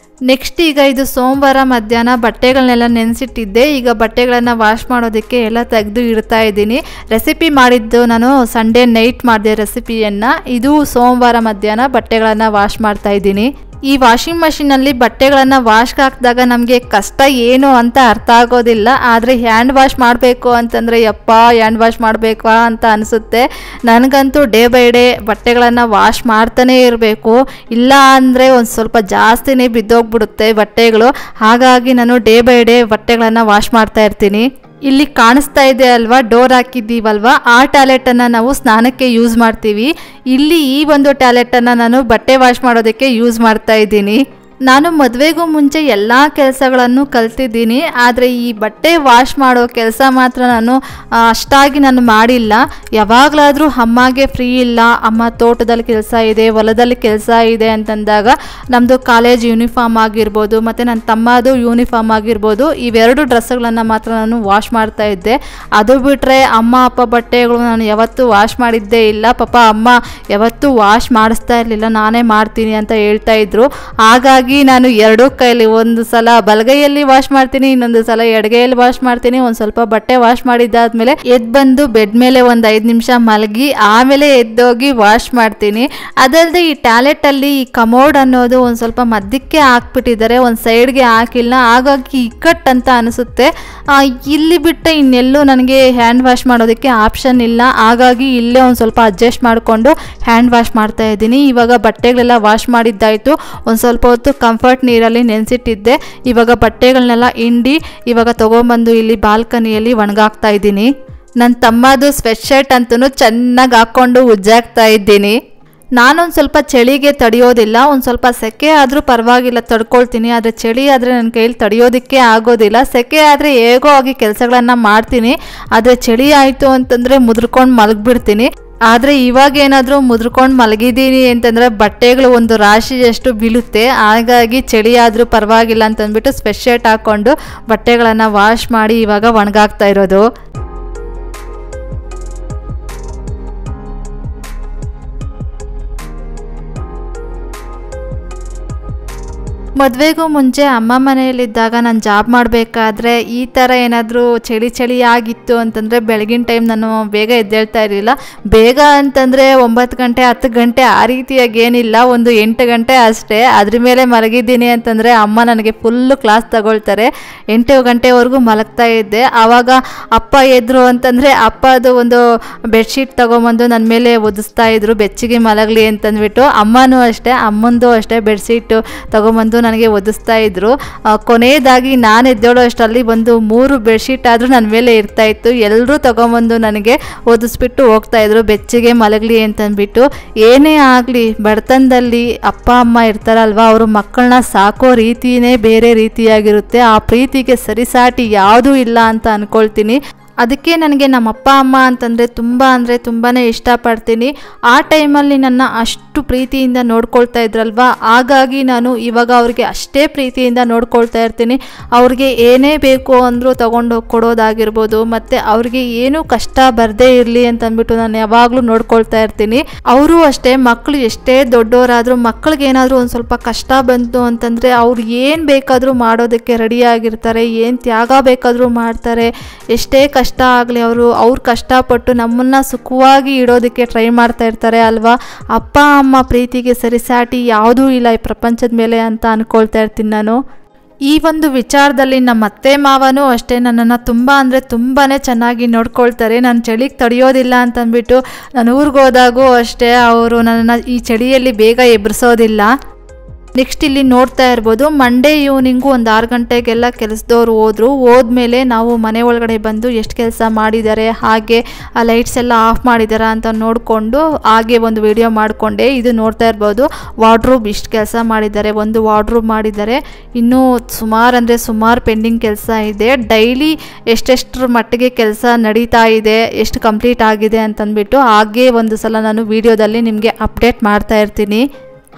ನೆಕ್ಸ್ಟ್ ಈಗ ಇದು ಸೋಮವಾರ ಮಧ್ಯಾಹ್ನ ಬಟ್ಟೆಗಳನ್ನೆಲ್ಲ ನೆನೆಸಿಟ್ಟಿದ್ದೆ. ಈಗ ಬಟ್ಟೆಗಳನ್ನು ವಾಶ್ ಮಾಡೋದಕ್ಕೆ ಎಲ್ಲ ತೆಗೆದು ಇಡ್ತಾ ಇದ್ದೀನಿ. ರೆಸಿಪಿ ಮಾಡಿದ್ದು ನಾನು ಸಂಡೇ ನೈಟ್ ಮಾಡಿದೆ ರೆಸಿಪಿಯನ್ನು. ಇದು ಸೋಮವಾರ ಮಧ್ಯಾಹ್ನ ಬಟ್ಟೆಗಳನ್ನು ವಾಶ್ ಮಾಡ್ತಾ ಇದ್ದೀನಿ. ಈ ವಾಷಿಂಗ್ ಮಷಿನಲ್ಲಿ ಬಟ್ಟೆಗಳನ್ನು ವಾಶ್ಗೆ ಹಾಕಿದಾಗ ನಮಗೆ ಕಷ್ಟ ಏನು ಅಂತ ಅರ್ಥ ಆಗೋದಿಲ್ಲ. ಆದರೆ ಹ್ಯಾಂಡ್ ವಾಶ್ ಮಾಡಬೇಕು ಅಂತಂದರೆ ಯಪ್ಪ ಹ್ಯಾಂಡ್ ವಾಶ್ ಮಾಡಬೇಕಾ ಅಂತ ಅನಿಸುತ್ತೆ. ನನಗಂತೂ ಡೇ ಬೈ ಡೇ ಬಟ್ಟೆಗಳನ್ನು ವಾಶ್ ಮಾಡ್ತಾನೇ ಇರಬೇಕು. ಇಲ್ಲ ಅಂದರೆ ಒಂದು ಸ್ವಲ್ಪ ಜಾಸ್ತಿನೇ ಬಿದ್ದೋಗ್ಬಿಡುತ್ತೆ ಬಟ್ಟೆಗಳು. ಹಾಗಾಗಿ ನಾನು ಡೇ ಬೈ ಡೇ ಬಟ್ಟೆಗಳನ್ನು ವಾಶ್ ಮಾಡ್ತಾ ಇರ್ತೀನಿ. ಇಲ್ಲಿ ಕಾಣಿಸ್ತಾ ಇದೆ ಅಲ್ವಾ, ಡೋರ್ ಹಾಕಿದ್ದೀವಲ್ವಾ, ಆ ಟಾಯ್ಲೆಟನ್ನು ನಾವು ಸ್ನಾನಕ್ಕೆ ಯೂಸ್ ಮಾಡ್ತೀವಿ. ಇಲ್ಲಿ ಈ ಒಂದು ಟಾಯ್ಲೆಟನ್ನು ನಾನು ಬಟ್ಟೆ ವಾಶ್ ಮಾಡೋದಕ್ಕೆ ಯೂಸ್ ಮಾಡ್ತಾ ಇದ್ದೀನಿ. ನಾನು ಮದುವೆಗೂ ಮುಂಚೆ ಎಲ್ಲ ಕೆಲಸಗಳನ್ನು ಕಲ್ತಿದ್ದೀನಿ. ಆದರೆ ಈ ಬಟ್ಟೆ ವಾಶ್ ಮಾಡೋ ಕೆಲಸ ಮಾತ್ರ ನಾನು ಅಷ್ಟಾಗಿ ಮಾಡಿಲ್ಲ. ಯಾವಾಗಲಾದರೂ ಅಮ್ಮಗೆ ಫ್ರೀ ಇಲ್ಲ, ಅಮ್ಮ ತೋಟದಲ್ಲಿ ಕೆಲಸ ಇದೆ, ಹೊಲದಲ್ಲಿ ಕೆಲಸ ಇದೆ ಅಂತಂದಾಗ ನಮ್ಮದು ಕಾಲೇಜ್ ಯೂನಿಫಾರ್ಮ್ ಆಗಿರ್ಬೋದು ಮತ್ತು ನನ್ನ ತಮ್ಮದು ಯೂನಿಫಾರ್ಮ್ ಆಗಿರ್ಬೋದು, ಇವೆರಡು ಡ್ರೆಸ್ಗಳನ್ನು ಮಾತ್ರ ನಾನು ವಾಶ್ ಮಾಡ್ತಾ ಇದ್ದೆ. ಅದು ಬಿಟ್ಟರೆ ಅಮ್ಮ ಅಪ್ಪ ಬಟ್ಟೆಗಳು ನಾನು ಯಾವತ್ತೂ ವಾಶ್ ಮಾಡಿದ್ದೇ ಇಲ್ಲ. ಪಾಪ ಅಮ್ಮ ಯಾವತ್ತೂ ವಾಶ್ ಮಾಡಿಸ್ತಾ ಇರಲಿಲ್ಲ, ನಾನೇ ಮಾಡ್ತೀನಿ ಅಂತ ಹೇಳ್ತಾ ಇದ್ರು. ಹಾಗಾಗಿ ನಾನು ಎರಡೂ ಕೈಯಲ್ಲಿ ಒಂದು ಸಲ ಬಲಗೈಯಲ್ಲಿ ವಾಶ್ ಮಾಡ್ತೀನಿ, ಇನ್ನೊಂದು ಸಲ ಎಡಗೈಯಲ್ಲಿ ವಾಶ್ ಮಾಡ್ತೀನಿ. ಒಂದು ಸ್ವಲ್ಪ ಬಟ್ಟೆ ವಾಶ್ ಮಾಡಿದ್ದಾದ್ಮೇಲೆ ಎದ್ದು ಬಂದು ಬೆಡ್ ಮೇಲೆ ಒಂದು 5 ನಿಮಿಷ ಮಲಗಿ ಆಮೇಲೆ ಎದ್ದೋಗಿ ವಾಶ್ ಮಾಡ್ತೀನಿ. ಅದಲ್ಲದೆ ಈ ಟಾಯ್ಲೆಟಲ್ಲಿ ಈ ಕಮೋಡ್ ಅನ್ನೋದು ಒಂದು ಸ್ವಲ್ಪ ಮಧ್ಯಕ್ಕೆ ಹಾಕ್ಬಿಟ್ಟಿದ್ದಾರೆ, ಒಂದು ಸೈಡ್ಗೆ ಹಾಕಿಲ್ಲ. ಹಾಗಾಗಿ ಇಕ್ಕಟ್ಟು ಅಂತ ಅನಿಸುತ್ತೆ. ಇಲ್ಲಿ ಬಿಟ್ಟರೆ ಇನ್ನೆಲ್ಲೂ ನನಗೆ ಹ್ಯಾಂಡ್ ವಾಶ್ ಮಾಡೋದಕ್ಕೆ ಆಪ್ಷನ್ ಇಲ್ಲ. ಹಾಗಾಗಿ ಇಲ್ಲೇ ಒಂದು ಸ್ವಲ್ಪ ಅಡ್ಜಸ್ಟ್ ಮಾಡಿಕೊಂಡು ಹ್ಯಾಂಡ್ ವಾಶ್ ಮಾಡ್ತಾ ಇದ್ದೀನಿ. ಇವಾಗ ಬಟ್ಟೆಗಳೆಲ್ಲ ವಾಶ್ ಮಾಡಿದ್ದಾಯಿತು. ಒಂದು ಸ್ವಲ್ಪ ಹೊತ್ತು ಕಂಫರ್ಟ್ ನೀರಲ್ಲಿ ನೆನೆಸಿಟ್ಟಿದ್ದೆ. ಇವಾಗ ಬಟ್ಟೆಗಳನ್ನೆಲ್ಲ ಹಿಂಡಿ ಇವಾಗ ತೊಗೊಂಬಂದು ಇಲ್ಲಿ ಬಾಲ್ಕನಿಯಲ್ಲಿ ಒಣಗಾಕ್ತಾ ಇದ್ದೀನಿ. ನನ್ನ ತಮ್ಮದು ಸ್ವೆಟ್ ಶರ್ಟ್ ಅಂತೂ ಚೆನ್ನಾಗಿ ಹಾಕ್ಕೊಂಡು ಉಜ್ಜಾಗ್ತಾ ಇದ್ದೀನಿ. ನಾನೊಂದು ಸ್ವಲ್ಪ ಚಳಿಗೆ ತಡೆಯೋದಿಲ್ಲ, ಒಂದು ಸ್ವಲ್ಪ ಸೆಕೆ ಆದರೂ ಪರವಾಗಿಲ್ಲ ತಡ್ಕೊಳ್ತೀನಿ. ಆದರೆ ಚಳಿ ಆದರೆ ನನ್ನ ಕೈಯಲ್ಲಿ ತಡೆಯೋದಕ್ಕೆ ಆಗೋದಿಲ್ಲ. ಸೆಕೆ ಆದರೆ ಹೇಗೋ ಆಗಿ ಕೆಲಸಗಳನ್ನು ಮಾಡ್ತೀನಿ, ಆದರೆ ಚಳಿ ಆಯಿತು ಅಂತಂದರೆ ಮುದ್ರಕೊಂಡು ಮಲಗಿಬಿಡ್ತೀನಿ. ಆದರೆ ಇವಾಗ ಏನಾದರೂ ಮುದ್ರಕೊಂಡು ಮಲಗಿದ್ದೀನಿ ಅಂತಂದರೆ ಬಟ್ಟೆಗಳು ಒಂದು ರಾಶಿಯಷ್ಟು ಬೀಳುತ್ತೆ. ಹಾಗಾಗಿ ಚಳಿ ಆದರೂ ಪರವಾಗಿಲ್ಲ ಅಂತಂದ್ಬಿಟ್ಟು ಸ್ವೆಟ್ ಶರ್ಟ್ ಹಾಕ್ಕೊಂಡು ಬಟ್ಟೆಗಳನ್ನು ವಾಶ್ ಮಾಡಿ ಇವಾಗ ಒಣಗಾಕ್ತಾ ಇರೋದು. ಮದುವೆಗೂ ಮುಂಚೆ ಅಮ್ಮ ಮನೆಯಲ್ಲಿದ್ದಾಗ ನಾನು ಜಾಬ್ ಮಾಡಬೇಕಾದ್ರೆ ಈ ಥರ ಏನಾದರೂ ಚಳಿ ಆಗಿತ್ತು ಅಂತಂದರೆ ಬೆಳಗಿನ ಟೈಮ್ ನಾನು ಬೇಗ ಎದ್ದೇಳ್ತಾ ಇರಲಿಲ್ಲ. ಬೇಗ ಅಂತಂದರೆ 9 ಗಂಟೆ 10 ಗಂಟೆ ಆ ರೀತಿಯಾಗಿ ಏನಿಲ್ಲ, ಒಂದು 8 ಗಂಟೆ ಅಷ್ಟೇ. ಅದ್ರ ಮೇಲೆ ಮಲಗಿದ್ದೀನಿ ಅಂತಂದರೆ ಅಮ್ಮ ನನಗೆ ಫುಲ್ಲು ಕ್ಲಾಸ್ ತಗೊಳ್ತಾರೆ. 8 ಗಂಟೆವರೆಗೂ ಮಲಗ್ತಾ ಇದ್ದೆ. ಆವಾಗ ಅಪ್ಪ ಎದ್ರು ಅಂತಂದರೆ ಅಪ್ಪದು ಒಂದು ಬೆಡ್ಶೀಟ್ ತೊಗೊಂಬಂದು ನನ್ನ ಮೇಲೆ ಒದಿಸ್ತಾ ಇದ್ರು, ಬೆಚ್ಚಗೆ ಮಲಗಲಿ ಅಂತಂದ್ಬಿಟ್ಟು. ಅಮ್ಮನೂ ಅಷ್ಟೇ, ಅಮ್ಮಂದು ಅಷ್ಟೇ ಬೆಡ್ಶೀಟು ತೊಗೊಂಬಂದು ನನಗೆ ಒದಿಸ್ತಾ ಇದ್ರು. ಕೊನೆಯದಾಗಿ ನಾನು ಎದ್ದೇಳೋ ಅಷ್ಟರಲ್ಲಿ ಒಂದು 3 ಬೆಡ್ಶೀಟ್ ಆದರೂ ನನ್ನ ಮೇಲೆ ಇರ್ತಾ ಇತ್ತು. ಎಲ್ಲರೂ ತೊಗೊಂಬಂದು ನನಗೆ ಒದಿಸ್ಬಿಟ್ಟು ಹೋಗ್ತಾ ಇದ್ರು, ಬೆಚ್ಚಗೆ ಮಲಗಲಿ ಅಂತಂದ್ಬಿಟ್ಟು. ಏನೇ ಆಗಲಿ ಬಡತನದಲ್ಲಿ ಅಪ್ಪ ಅಮ್ಮ ಇರ್ತಾರಲ್ವ, ಅವರು ಮಕ್ಕಳನ್ನ ಸಾಕೋ ರೀತಿಯೇ ಬೇರೆ ರೀತಿಯಾಗಿರುತ್ತೆ. ಆ ಪ್ರೀತಿಗೆ ಸರಿಸಾಟಿ ಯಾವುದೂ ಇಲ್ಲ ಅಂತ ಅಂದ್ಕೊಳ್ತೀನಿ. ಅದಕ್ಕೆ ನನಗೆ ನಮ್ಮ ಅಪ್ಪ ಅಮ್ಮ ಅಂತಂದರೆ ತುಂಬಾ ಇಷ್ಟಪಡ್ತೀನಿ. ಆ ಟೈಮಲ್ಲಿ ನನ್ನ ಅಷ್ಟು ಪ್ರೀತಿಯಿಂದ ನೋಡ್ಕೊಳ್ತಾ ಇದ್ರಲ್ವ, ಹಾಗಾಗಿ ನಾನು ಇವಾಗ ಅವ್ರಿಗೆ ಅಷ್ಟೇ ಪ್ರೀತಿಯಿಂದ ನೋಡ್ಕೊಳ್ತಾ ಇರ್ತೀನಿ. ಅವ್ರಿಗೆ ಏನೇ ಬೇಕು ಅಂದರೂ ತೊಗೊಂಡು ಕೊಡೋದಾಗಿರ್ಬೋದು, ಮತ್ತು ಅವ್ರಿಗೆ ಏನೂ ಕಷ್ಟ ಬರದೇ ಇರಲಿ ಅಂತಂದ್ಬಿಟ್ಟು ನಾನು ಯಾವಾಗಲೂ ನೋಡ್ಕೊಳ್ತಾ ಇರ್ತೀನಿ. ಅವರು ಅಷ್ಟೇ, ಮಕ್ಕಳು ಎಷ್ಟೇ ದೊಡ್ಡವರಾದರೂ ಮಕ್ಕಳಿಗೆ ಏನಾದರೂ ಒಂದು ಸ್ವಲ್ಪ ಕಷ್ಟ ಬಂತು ಅಂತಂದರೆ ಅವ್ರು ಏನು ಬೇಕಾದರೂ ಮಾಡೋದಕ್ಕೆ ರೆಡಿಯಾಗಿರ್ತಾರೆ, ಏನು ತ್ಯಾಗ ಬೇಕಾದರೂ ಮಾಡ್ತಾರೆ. ಎಷ್ಟೇ ಕಷ್ಟ ಆಗಲಿ ಅವ್ರು ಕಷ್ಟಪಟ್ಟು ನಮ್ಮನ್ನು ಸುಖವಾಗಿ ಇಡೋದಕ್ಕೆ ಟ್ರೈ ಮಾಡ್ತಾ ಇರ್ತಾರೆ ಅಲ್ವಾ. ಅಪ್ಪ ಅಮ್ಮ ಪ್ರೀತಿಗೆ ಸರಿಸಾಟಿ ಯಾವುದೂ ಇಲ್ಲ ಈ ಪ್ರಪಂಚದ ಮೇಲೆ ಅಂತ ಅಂದ್ಕೊಳ್ತಾ ಇರ್ತೀನಿ ನಾನು. ಈ ಒಂದು ವಿಚಾರದಲ್ಲಿ ನಮ್ಮ ಅತ್ತೆ ಮಾವನೂ ಅಷ್ಟೇ ನನ್ನನ್ನು ತುಂಬಾ ಚೆನ್ನಾಗಿ ನೋಡ್ಕೊಳ್ತಾರೆ. ನಾನು ಚಳಿಗೆ ತಡೆಯೋದಿಲ್ಲ ಅಂತಂದ್ಬಿಟ್ಟು ನಾನು ಊರಿಗೆ ಹೋದಾಗೂ ಅಷ್ಟೇ ಅವರು ನನ್ನನ್ನು ಈ ಚಳಿಯಲ್ಲಿ ಬೇಗ ಎಬ್ಬಿಸೋದಿಲ್ಲ. ನೆಕ್ಸ್ಟ್ ಇಲ್ಲಿ ನೋಡ್ತಾ ಇರ್ಬೋದು, ಮಂಡೇ ಈವ್ನಿಂಗು ಒಂದು 6 ಗಂಟೆಗೆಲ್ಲ ಕೆಲಸದವ್ರು ಹೋದ್ಮೇಲೆ ನಾವು ಮನೆ ಒಳಗಡೆ ಬಂದು ಎಷ್ಟು ಕೆಲಸ ಮಾಡಿದ್ದಾರೆ, ಹಾಗೆ ಆ ಲೈಟ್ಸ್ ಎಲ್ಲ ಆಫ್ ಮಾಡಿದಾರಾ ಅಂತ ನೋಡಿಕೊಂಡು ಹಾಗೆ ಒಂದು ವಿಡಿಯೋ ಮಾಡಿಕೊಂಡೆ. ಇದು ನೋಡ್ತಾ ಇರ್ಬೋದು, ವಾರ್ಡ್ರೋಬ್ ಇಷ್ಟು ಕೆಲಸ ಮಾಡಿದ್ದಾರೆ, ಒಂದು ವಾರ್ಡ್ರೋಬ್ ಮಾಡಿದ್ದಾರೆ. ಇನ್ನೂ ಸುಮಾರು ಪೆಂಡಿಂಗ್ ಕೆಲಸ ಇದೆ. ಡೈಲಿ ಎಷ್ಟೆಷ್ಟರ ಮಟ್ಟಿಗೆ ಕೆಲಸ ನಡೀತಾ ಇದೆ, ಎಷ್ಟು ಕಂಪ್ಲೀಟ್ ಆಗಿದೆ ಅಂತಂದ್ಬಿಟ್ಟು ಹಾಗೆ ಒಂದು ಸಲ ನಾನು ವಿಡಿಯೋದಲ್ಲಿ ನಿಮಗೆ ಅಪ್ಡೇಟ್ ಮಾಡ್ತಾ ಇರ್ತೀನಿ.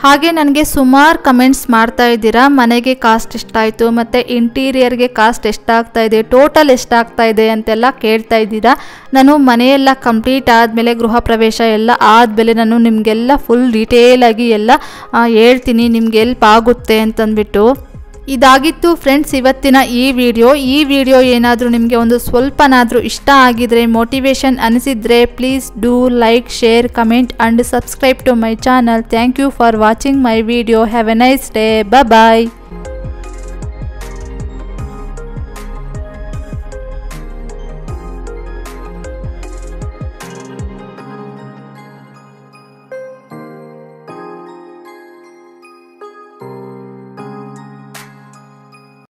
ಹಾಗೆ ನನಗೆ ಸುಮಾರು ಕಮೆಂಟ್ಸ್ ಮಾಡ್ತಾ ಇದ್ದೀರಾ, ಮನೆಗೆ ಕಾಸ್ಟ್ ಎಷ್ಟಾಯಿತು ಮತ್ತು ಇಂಟೀರಿಯರ್ಗೆ ಕಾಸ್ಟ್ ಎಷ್ಟಾಗ್ತಾ ಇದೆ, ಟೋಟಲ್ ಎಷ್ಟಾಗ್ತಾ ಇದೆ ಅಂತೆಲ್ಲ ಕೇಳ್ತಾ ಇದ್ದೀರಾ. ನಾನು ಮನೆಯೆಲ್ಲ ಕಂಪ್ಲೀಟ್ ಆದಮೇಲೆ, ಗೃಹ ಪ್ರವೇಶ ಎಲ್ಲ ಆದಮೇಲೆ ನಾನು ನಿಮಗೆಲ್ಲ ಫುಲ್ ಡೀಟೇಲಾಗಿ ಎಲ್ಲ ಹೇಳ್ತೀನಿ, ನಿಮ್ಗೆ ಎಲ್ಪ್ ಆಗುತ್ತೆ ಅಂತಂದ್ಬಿಟ್ಟು. ಇದಾಗಿತ್ತು ಫ್ರೆಂಡ್ಸ್ ಇವತ್ತಿನ ಈ ವಿಡಿಯೋ ಏನಾದರೂ ನಿಮಗೆ ಒಂದು ಸ್ವಲ್ಪನಾದರೂ ಇಷ್ಟ ಆಗಿದ್ರೆ, ಮೋಟಿವೇಶನ್ ಅನಿಸಿದರೆ please do like, share, comment and subscribe to my channel. Thank you for watching my video. Have a nice day. Bye.